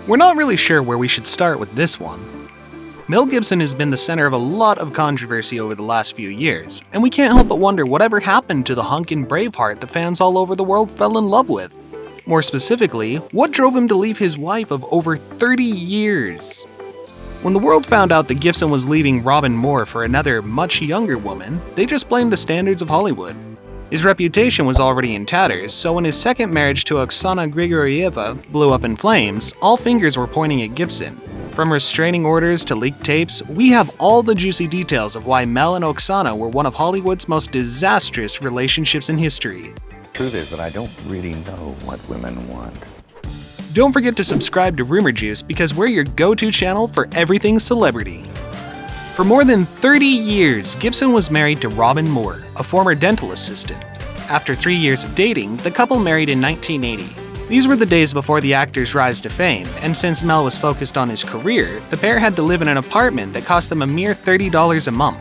We're not really sure where we should start with this one. Mel Gibson has been the center of a lot of controversy over the last few years, and we can't help but wonder whatever happened to the hunk in Braveheart that fans all over the world fell in love with. More specifically, what drove him to leave his wife of over 30 years? When the world found out that Gibson was leaving Robyn Moore for another, much younger woman, they just blamed the standards of Hollywood. His reputation was already in tatters, so when his second marriage to Oksana Grigorieva blew up in flames, all fingers were pointing at Gibson. From restraining orders to leaked tapes, we have all the juicy details of why Mel and Oksana were one of Hollywood's most disastrous relationships in history. Truth is that I don't really know what women want. Don't forget to subscribe to Rumour Juice because we're your go-to channel for everything celebrity. For more than 30 years, Gibson was married to Robyn Moore, a former dental assistant. After 3 years of dating, the couple married in 1980. These were the days before the actor's rise to fame, and since Mel was focused on his career, the pair had to live in an apartment that cost them a mere $30 a month.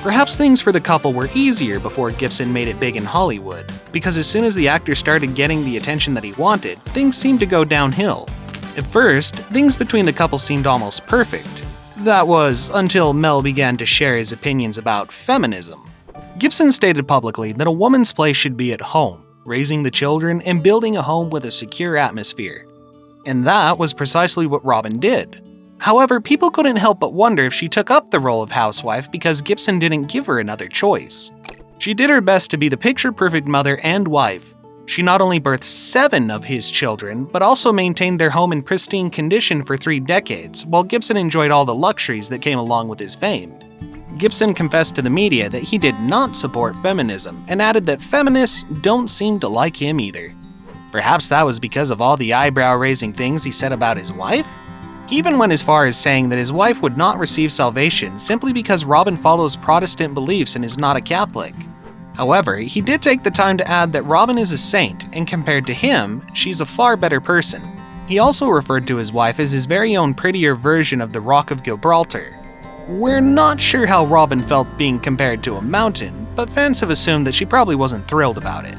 Perhaps things for the couple were easier before Gibson made it big in Hollywood, because as soon as the actor started getting the attention that he wanted, things seemed to go downhill. At first, things between the couple seemed almost perfect. That was until Mel began to share his opinions about feminism. Gibson stated publicly that a woman's place should be at home, raising the children and building a home with a secure atmosphere. And that was precisely what Robyn did. However, people couldn't help but wonder if she took up the role of housewife because Gibson didn't give her another choice. She did her best to be the picture-perfect mother and wife. She not only birthed 7 of his children, but also maintained their home in pristine condition for 3 decades, while Gibson enjoyed all the luxuries that came along with his fame. Gibson confessed to the media that he did not support feminism, and added that feminists don't seem to like him either. Perhaps that was because of all the eyebrow-raising things he said about his wife? He even went as far as saying that his wife would not receive salvation simply because Robyn follows Protestant beliefs and is not a Catholic. However, he did take the time to add that Robyn is a saint, and compared to him, she's a far better person. He also referred to his wife as his very own prettier version of the Rock of Gibraltar. We're not sure how Robyn felt being compared to a mountain, but fans have assumed that she probably wasn't thrilled about it.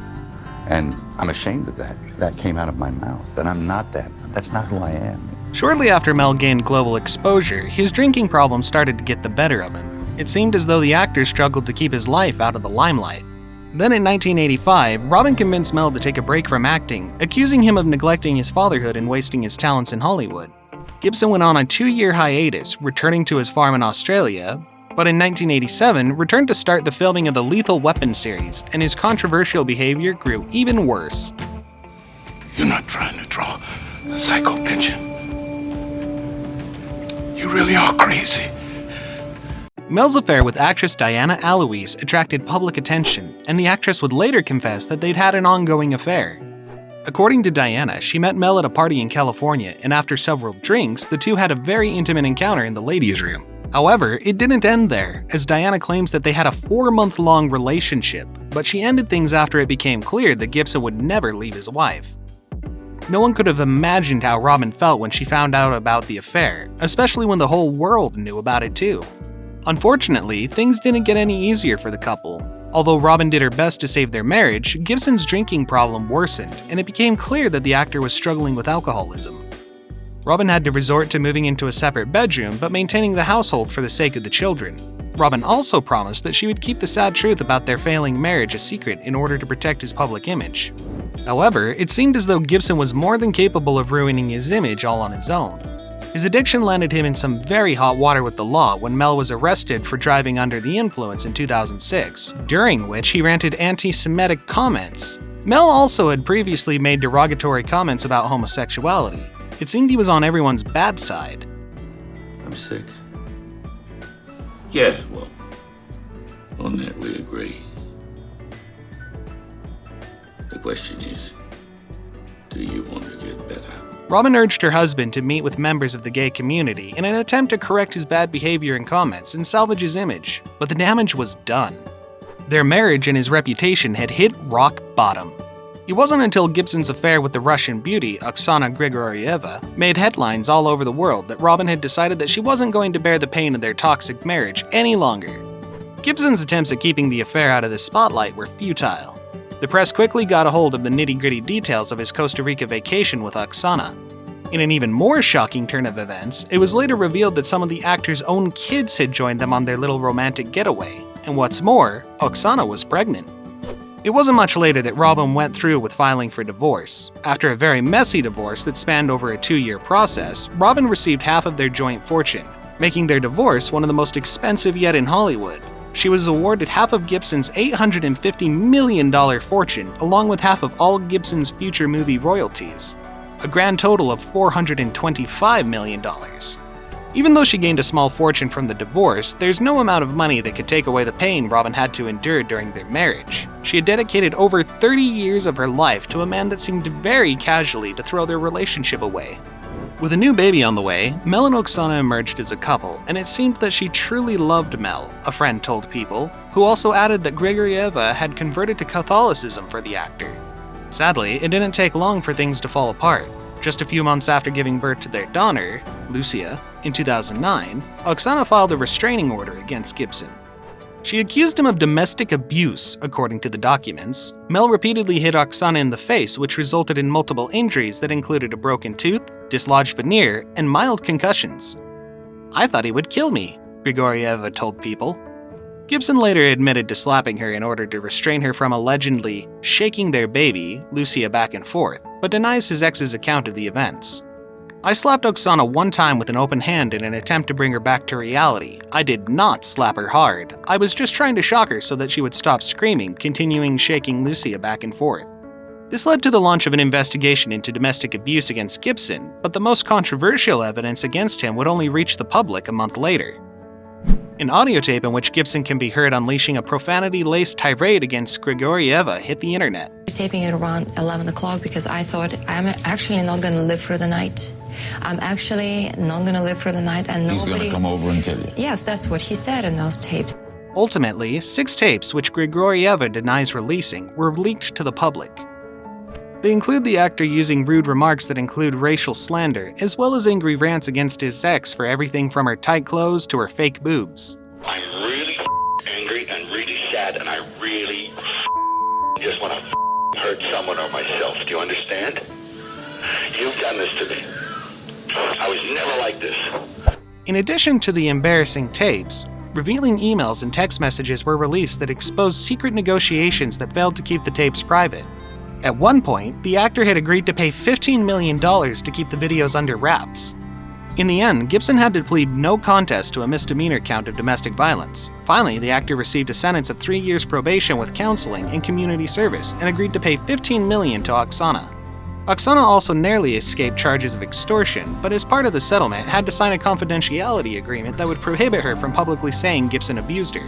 And I'm ashamed of that. That came out of my mouth, and I'm not that. That's not who I am. Shortly after Mel gained global exposure, his drinking problems started to get the better of him. It seemed as though the actor struggled to keep his life out of the limelight. Then in 1985, Robyn convinced Mel to take a break from acting, accusing him of neglecting his fatherhood and wasting his talents in Hollywood. Gibson went on a 2-year hiatus, returning to his farm in Australia, but in 1987 returned to start the filming of the Lethal Weapon series, and his controversial behavior grew even worse. You're not trying to draw a psycho pension. You really are crazy. Mel's affair with actress Diana Alouise attracted public attention, and the actress would later confess that they'd had an ongoing affair. According to Diana, she met Mel at a party in California, and after several drinks, the two had a very intimate encounter in the ladies' room. However, it didn't end there, as Diana claims that they had a 4-month-long relationship, but she ended things after it became clear that Gibson would never leave his wife. No one could have imagined how Robyn felt when she found out about the affair, especially when the whole world knew about it too. Unfortunately, things didn't get any easier for the couple. Although Robyn did her best to save their marriage, Gibson's drinking problem worsened, and it became clear that the actor was struggling with alcoholism. Robyn had to resort to moving into a separate bedroom, but maintaining the household for the sake of the children. Robyn also promised that she would keep the sad truth about their failing marriage a secret in order to protect his public image. However, it seemed as though Gibson was more than capable of ruining his image all on his own. His addiction landed him in some very hot water with the law when Mel was arrested for driving under the influence in 2006, during which he ranted anti-Semitic comments. Mel also had previously made derogatory comments about homosexuality. It seemed he was on everyone's bad side. I'm sick. Yeah, well, on that we agree. The question is, do you want to get better? Robyn urged her husband to meet with members of the gay community in an attempt to correct his bad behavior and comments and salvage his image, but the damage was done. Their marriage and his reputation had hit rock bottom. It wasn't until Gibson's affair with the Russian beauty, Oksana Grigorieva, made headlines all over the world that Robyn had decided that she wasn't going to bear the pain of their toxic marriage any longer. Gibson's attempts at keeping the affair out of the spotlight were futile. The press quickly got a hold of the nitty-gritty details of his Costa Rica vacation with Oksana. In an even more shocking turn of events, it was later revealed that some of the actor's own kids had joined them on their little romantic getaway, and what's more, Oksana was pregnant. It wasn't much later that Robyn went through with filing for divorce. After a very messy divorce that spanned over a 2-year process, Robyn received half of their joint fortune, making their divorce one of the most expensive yet in Hollywood. She was awarded half of Gibson's $850 million fortune, along with half of all Gibson's future movie royalties, a grand total of $425 million. Even though she gained a small fortune from the divorce, there's no amount of money that could take away the pain Robyn had to endure during their marriage. She had dedicated over 30 years of her life to a man that seemed very casually to throw their relationship away. With a new baby on the way, Mel and Oksana emerged as a couple, and it seemed that she truly loved Mel, a friend told People, who also added that Grigorieva had converted to Catholicism for the actor. Sadly, it didn't take long for things to fall apart. Just a few months after giving birth to their daughter, Lucia, in 2009, Oksana filed a restraining order against Gibson. She accused him of domestic abuse, according to the documents. Mel repeatedly hit Oksana in the face, which resulted in multiple injuries that included a broken tooth, dislodged veneer, and mild concussions. "I thought he would kill me," Grigorieva told People. Gibson later admitted to slapping her in order to restrain her from allegedly shaking their baby, Lucia, back and forth, but denies his ex's account of the events. "I slapped Oksana one time with an open hand in an attempt to bring her back to reality. I did not slap her hard. I was just trying to shock her so that she would stop screaming, continuing shaking Lucia back and forth." This led to the launch of an investigation into domestic abuse against Gibson, but the most controversial evidence against him would only reach the public a month later. An audio tape in which Gibson can be heard unleashing a profanity-laced tirade against Grigorieva hit the internet. Taping it around 11 o'clock because I thought, I'm actually not going to live through the night. I'm actually not going to live through the night, and He's going to come over and kill you. Yes, that's what he said in those tapes. Ultimately, 6 tapes, which Grigorieva denies releasing, were leaked to the public. They include the actor using rude remarks that include racial slander, as well as angry rants against his ex for everything from her tight clothes to her fake boobs. "I'm really angry and really sad, and I really just want to hurt someone or myself. Do you understand? You've done this to me. I was never like this." In addition to the embarrassing tapes, revealing emails and text messages were released that exposed secret negotiations that failed to keep the tapes private. At one point, the actor had agreed to pay $15 million to keep the videos under wraps. In the end, Gibson had to plead no contest to a misdemeanor count of domestic violence. Finally, the actor received a sentence of 3 years probation with counseling and community service and agreed to pay $15 million to Oksana. Oksana also narrowly escaped charges of extortion, but as part of the settlement had to sign a confidentiality agreement that would prohibit her from publicly saying Gibson abused her.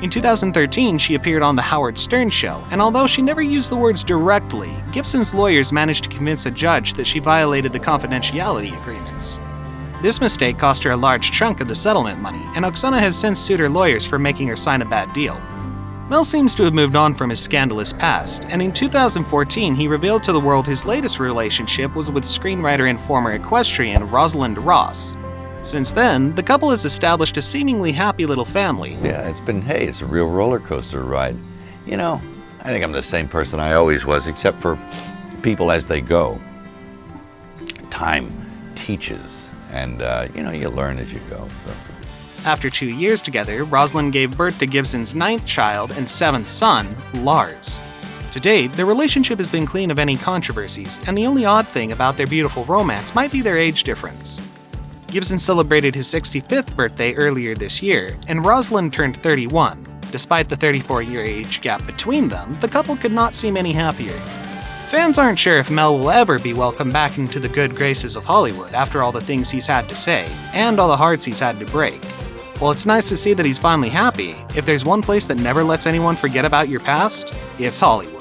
In 2013, she appeared on The Howard Stern Show, and although she never used the words directly, Gibson's lawyers managed to convince a judge that she violated the confidentiality agreements. This mistake cost her a large chunk of the settlement money, and Oksana has since sued her lawyers for making her sign a bad deal. Mel seems to have moved on from his scandalous past, and in 2014 he revealed to the world his latest relationship was with screenwriter and former equestrian Rosalind Ross. Since then, the couple has established a seemingly happy little family. Yeah, it's a real roller coaster ride. You know, I think I'm the same person I always was, except for people as they go. Time teaches, and you learn as you go. So. After 2 years together, Rosalind gave birth to Gibson's 9th child and 7th son, Lars. To date, their relationship has been clean of any controversies, and the only odd thing about their beautiful romance might be their age difference. Gibson celebrated his 65th birthday earlier this year, and Rosalind turned 31. Despite the 34-year age gap between them, the couple could not seem any happier. Fans aren't sure if Mel will ever be welcomed back into the good graces of Hollywood after all the things he's had to say, and all the hearts he's had to break. While it's nice to see that he's finally happy, if there's one place that never lets anyone forget about your past, it's Hollywood.